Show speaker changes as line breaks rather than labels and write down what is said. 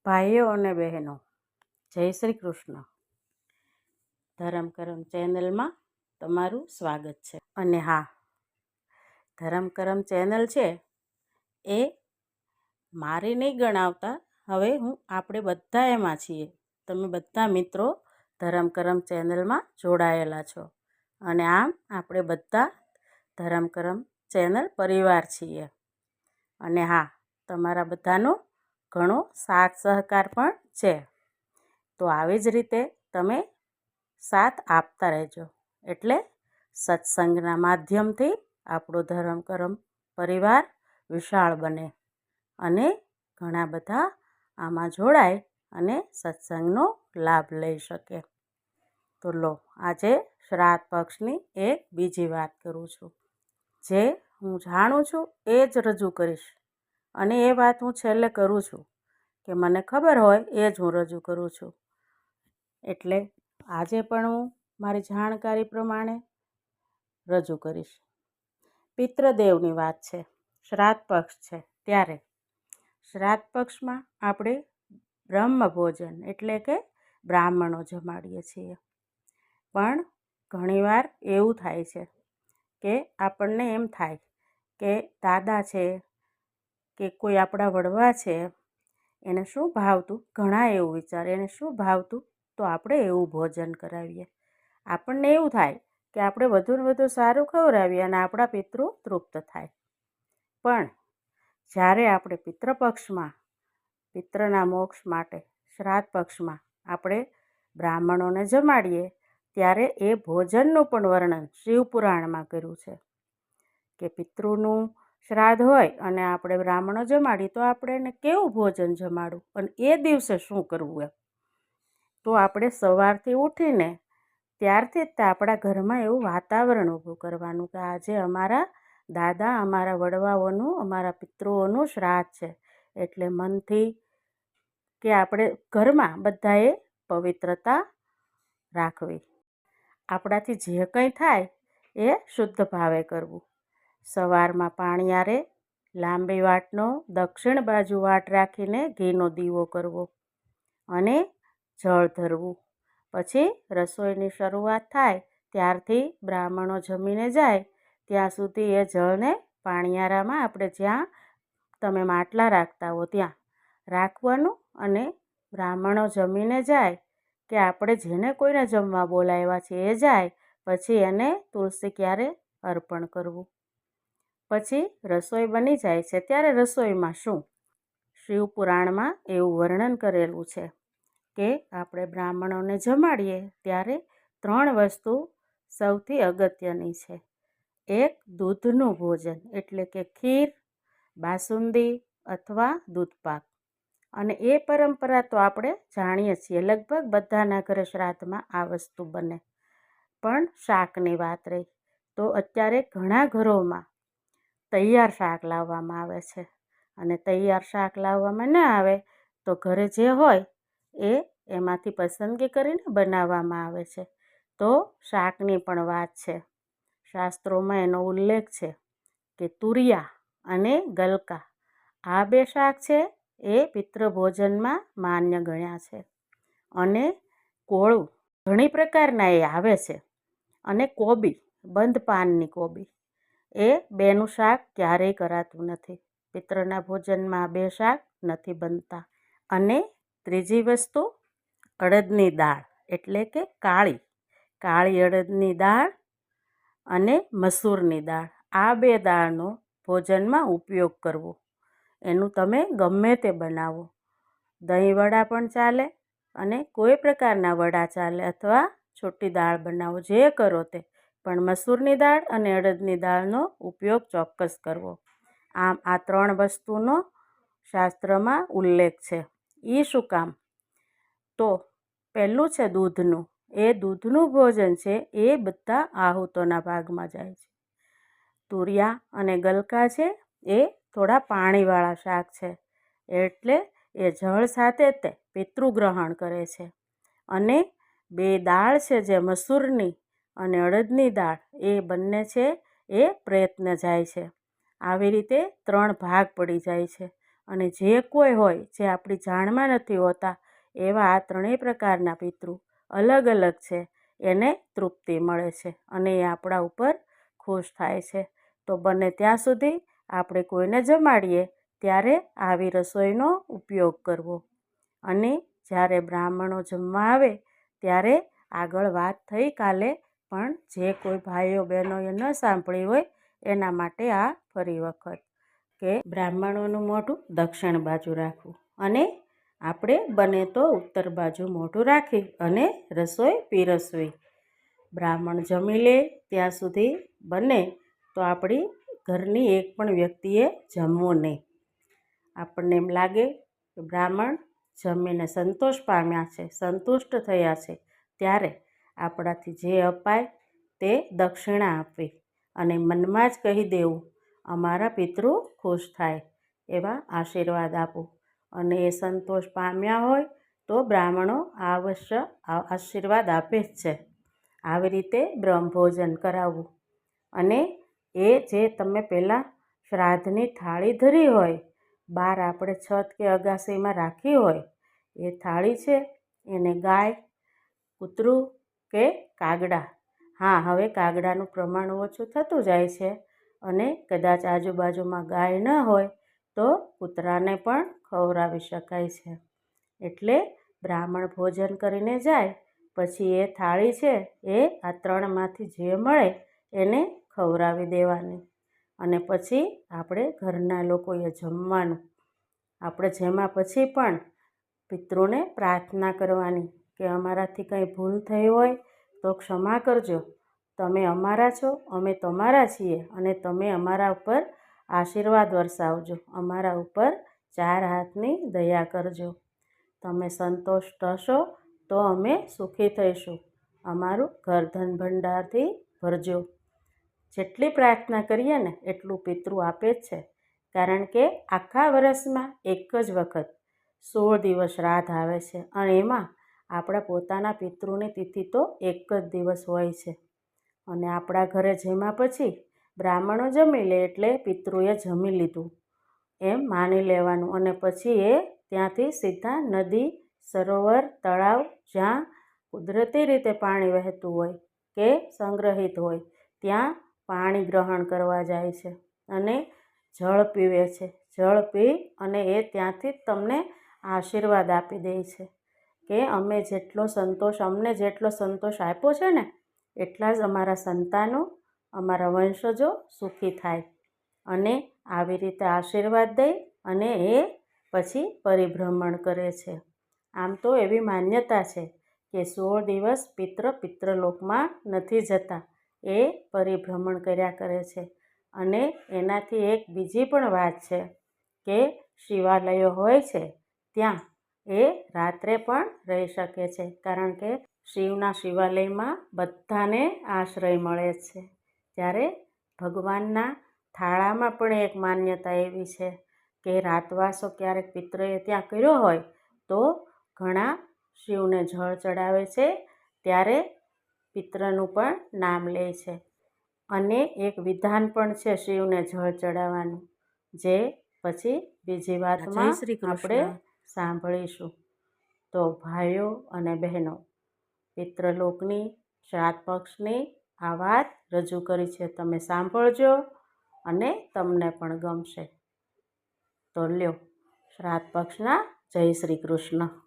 ભાઈઓ અને બહેનો, જય શ્રી કૃષ્ણ. ધરમ કરમ ચેનલમાં તમારું સ્વાગત છે. અને હા, ધરમ કરમ ચેનલ છે એ મારી નહીં ગણાવતા, હવે આપણે બધા એમાં છીએ. તમે બધા મિત્રો ધરમ કરમ ચેનલમાં જોડાયેલા છો અને આમ આપણે બધા ધરમ કરમ ચેનલ પરિવાર છીએ. અને હા, તમારા બધાનો ઘણો સાથ સહકાર પણ છે. તો આવી જ રીતે તમે સાથ આપતા રહેજો, એટલે સત્સંગના માધ્યમથી આપણો ધરમ કરમ પરિવાર વિશાળ બને અને ઘણા બધા આમાં જોડાય અને સત્સંગનો લાભ લઈ શકે. તો લો, આજે શ્રાદ્ધ પક્ષની એક બીજી વાત કરું છું. જે હું જાણું છું એ જ રજૂ કરીશ, અને એ વાત હું છેલ્લે કરું છું કે મને ખબર હોય એ જ હું રજૂ કરું છું. એટલે આજે પણ હું મારી જાણકારી પ્રમાણે રજૂ કરીશ. પિતૃદેવની વાત છે, શ્રાદ્ધ પક્ષ છે, ત્યારે શ્રાદ્ધ પક્ષમાં આપણે બ્રહ્મ ભોજન એટલે કે બ્રાહ્મણો જમાડીએ છીએ. પણ ઘણીવાર એવું થાય છે કે આપણને એમ થાય કે દાદા છે કે કોઈ આપણા વડવા છે, એને શું ભાવતું, ઘણા એવું વિચારે એને શું ભાવતું તો આપણે એવું ભોજન કરાવીએ. આપણને એવું થાય કે આપણે વધુને વધુ સારું ખવડાવીએ અને આપણા પિતૃ તૃપ્ત થાય. પણ જ્યારે આપણે પિતૃપક્ષમાં પિતૃના મોક્ષ માટે શ્રાદ્ધ પક્ષમાં આપણે બ્રાહ્મણોને જમાડીએ, ત્યારે એ ભોજનનું પણ વર્ણન શિવપુરાણમાં કર્યું છે કે પિતૃનું શ્રાદ્ધ હોય અને આપણે બ્રાહ્મણો જમાડીએ તો આપણે એને કેવું ભોજન જમાડવું અને એ દિવસે શું કરવું. એમ તો આપણે સવારથી ઉઠીને ત્યારથી જ આપણા ઘરમાં એવું વાતાવરણ ઊભું કરવાનું કે આજે અમારા દાદા, અમારા વડવાઓનું, અમારા પિતૃઓનું શ્રાદ્ધ છે. એટલે મનથી કે આપણે ઘરમાં બધાએ પવિત્રતા રાખવી. આપણાથી જે કંઈ થાય એ શુદ્ધ ભાવે કરવું. સવારમાં પાણીયારે લાંબી વાટનો દક્ષિણ બાજુ વાટ રાખીને ઘીનો દીવો કરવો અને જળ ધરવું. પછી રસોઈની શરૂઆત થાય ત્યારથી બ્રાહ્મણો જમીને જાય ત્યાં સુધી એ જળને પાણીયારામાં આપણે જ્યાં તમે માટલા રાખતા હો ત્યાં રાખવાનું અને બ્રાહ્મણો જમીને જાય કે આપણે જેને કોઈને જમવા બોલાવ્યા છે એ જાય પછી એને તુલસી ક્યારે અર્પણ કરવું. પછી રસોઈ બની જાય છે ત્યારે રસોઈમાં શું, શિવપુરાણમાં એવું વર્ણન કરેલું છે કે આપણે બ્રાહ્મણોને જમાડીએ ત્યારે 3 વસ્તુ સૌથી અગત્યની છે. એક, દૂધનું ભોજન એટલે કે ખીર, બાસુંદી અથવા દૂધપાક. અને એ પરંપરા તો આપણે જાણીએ છીએ, લગભગ બધાના ઘરે શ્રાદ્ધમાં આ વસ્તુ બને. પણ શાકની વાત રહી તો અત્યારે ઘણા ઘરોમાં તૈયાર શાક લાવવામાં આવે છે અને તૈયાર શાક લાવવામાં ન આવે તો ઘરે જે હોય એ એમાંથી પસંદગી કરીને બનાવવામાં આવે છે. તો શાકની પણ વાત છે. શાસ્ત્રોમાં એનો ઉલ્લેખ છે કે તુરિયા અને ગલકા આ 2 શાક છે એ પિતૃભોજનમાં માન્ય ગણ્યા છે. અને કોળું ઘણી પ્રકારના એ આવે છે, અને કોબી, બંધ પાનની કોબી, એ 2નું શાક ક્યારેય કરાતું નથી. પિતૃના ભોજનમાં 2 શાક નથી બનતા. અને ત્રીજી વસ્તુ અડદની દાળ એટલે કે કાળી અડદની દાળ અને મસૂરની દાળ, આ 2 દાળનો ભોજનમાં ઉપયોગ કરવો. એનું તમે ગમે તે બનાવો, દહીં વડા પણ ચાલે અને કોઈ પ્રકારના વડા ચાલે, અથવા છૂટી દાળ બનાવો, જે કરો તે, પણ મસૂરની દાળ અને અડદની દાળનો ઉપયોગ ચોક્કસ કરવો. આમ આ 3 વસ્તુનો શાસ્ત્રમાં ઉલ્લેખ છે. એ શું કામ? તો પહેલું છે દૂધનું. એ દૂધનું ભોજન છે એ બધા આહુતોના ભાગમાં જાય છે. તુરિયા અને ગલકા છે એ થોડા પાણીવાળા શાક છે, એટલે એ જળ સાથે તે પિતૃ ગ્રહણ કરે છે. અને 2 દાળ છે જે મસૂરની અને અડદની દાળ, એ બંને છે એ પ્રેતને જાય છે. આવી રીતે 3 ભાગ પડી જાય છે. અને જે કોઈ હોય જે આપણી જાણમાં નથી હોતા એવા આ ત્રણેય પ્રકારના પિતૃ અલગ અલગ છે, એને તૃપ્તિ મળે છે અને એ આપણા ઉપર ખુશ થાય છે. તો બને ત્યાં સુધી આપણે કોઈને જમાડીએ ત્યારે આવી રસોઈનો ઉપયોગ કરવો. અને જ્યારે બ્રાહ્મણો જમવા આવે ત્યારે આગળ વાત થઈ કાલે, પણ જે કોઈ ભાઈઓ બહેનોએ ન સાંભળી હોય એના માટે આ ફરી વખત કે બ્રાહ્મણોનું મોઢું દક્ષિણ બાજુ રાખવું અને આપણે બને તો ઉત્તર બાજુ મોઢું રાખી અને રસોઈ પીરસવી. બ્રાહ્મણ જમી લે ત્યાં સુધી બને તો આપણી ઘરની એક પણ વ્યક્તિએ જમવું નહીં. આપણને એમ લાગે કે બ્રાહ્મણ જમીને સંતોષ પામ્યા છે, સંતુષ્ટ થયા છે, ત્યારે આપણાથી જે અપાય તે દક્ષિણા આપવી અને મનમાં જ કહી દેવું અમારા પિતૃ ખુશ થાય એવા આશીર્વાદ આપો. અને એ સંતોષ પામ્યા હોય તો બ્રાહ્મણો અવશ્ય આશીર્વાદ આપે જ છે. આવી રીતે બ્રહ્મભોજન કરાવવું. અને એ જે તમે પહેલાં શ્રાદ્ધની થાળી ધરી હોય, બહાર આપણે છત કે અગાસીમાં રાખી હોય, એ થાળી છે એને ગાય, કૂતરું કે કાગડા, હા હવે કાગડાનું પ્રમાણ ઓછું થતું જાય છે અને કદાચ આજુબાજુમાં ગાય ન હોય તો કૂતરાને પણ ખવડાવી શકાય છે. એટલે બ્રાહ્મણ ભોજન કરીને જાય પછી એ થાળી છે એ આ ત્રણમાંથી જે મળે એને ખવડાવી દેવાની અને પછી આપણે ઘરના લોકોએ જમવાનું. આપણે જેમાં પછી પણ પિતૃને પ્રાર્થના કરવાની કે અમારાથી કંઈ ભૂલ થઈ હોય તો ક્ષમા કરજો, તમે અમારા છો, અમે તમારા છીએ અને તમે અમારા ઉપર આશીર્વાદ વરસાવજો, અમારા ઉપર ચાર હાથની દયા કરજો. તમે સંતોષ હશો તો અમે સુખી થઈશું, અમારું ઘર ધન ભંડારથી ભરજો. જેટલી પ્રાર્થના કરીએ ને એટલું પિતૃ આપે જ છે, કારણ કે આખા વર્ષમાં એક જ વખત 16 દિવસ શ્રાદ્ધ આવે છે અને એમાં આપણા પોતાના પિતૃની તિથિ તો એક જ દિવસ હોય છે. અને આપણા ઘરે જેમાં પછી બ્રાહ્મણો જમી લે એટલે પિતૃએ જમી લીધું એમ માની લેવાનું અને પછી એ ત્યાંથી સીધા નદી, સરોવર, તળાવ જ્યાં કુદરતી રીતે પાણી વહેતું હોય કે સંગ્રહિત હોય ત્યાં પાણી ગ્રહણ કરવા જાય છે અને જળ પીવે છે. જળ પી અને એ ત્યાંથી તમને આશીર્વાદ આપી દે છે કે અમને જેટલો સંતોષ આપ્યો છે ને એટલા જ અમારા સંતાનો, અમારા વંશજો સુખી થાય. અને આવી રીતે આશીર્વાદ દઈ અને એ પછી પરિભ્રમણ કરે છે. આમ તો એવી માન્યતા છે કે 16 દિવસ પિતૃલોકમાં નથી જતા, એ પરિભ્રમણ કર્યા કરે છે. અને એનાથી એક બીજી પણ વાત છે કે શિવાલયો હોય છે ત્યાં એ રાત્રે પણ રહી શકે છે, કારણ કે શિવના શિવાલયમાં બધાને આશ્રય મળે છે. ત્યારે ભગવાનના થાળામાં પણ એક માન્યતા એવી છે કે રાતવાસો ક્યારેક પિતૃએ ત્યાં કર્યો હોય તો ઘણા શિવને જળ ચડાવે છે ત્યારે પિતૃનું પણ નામ લે છે. અને એક વિધાન પણ છે શિવને જળ ચડાવવાનું, જે પછી બીજી વાતમાં આપણે સાંભળીશું. તો ભાઈઓ અને બહેનો, પિતૃલોકની શ્રાદ્ધ પક્ષની આ વાત રજૂ કરી છે, તમે સાંભળજો અને તમને પણ ગમશે. તો લ્યો, શ્રાદ્ધ પક્ષના જય શ્રી કૃષ્ણ.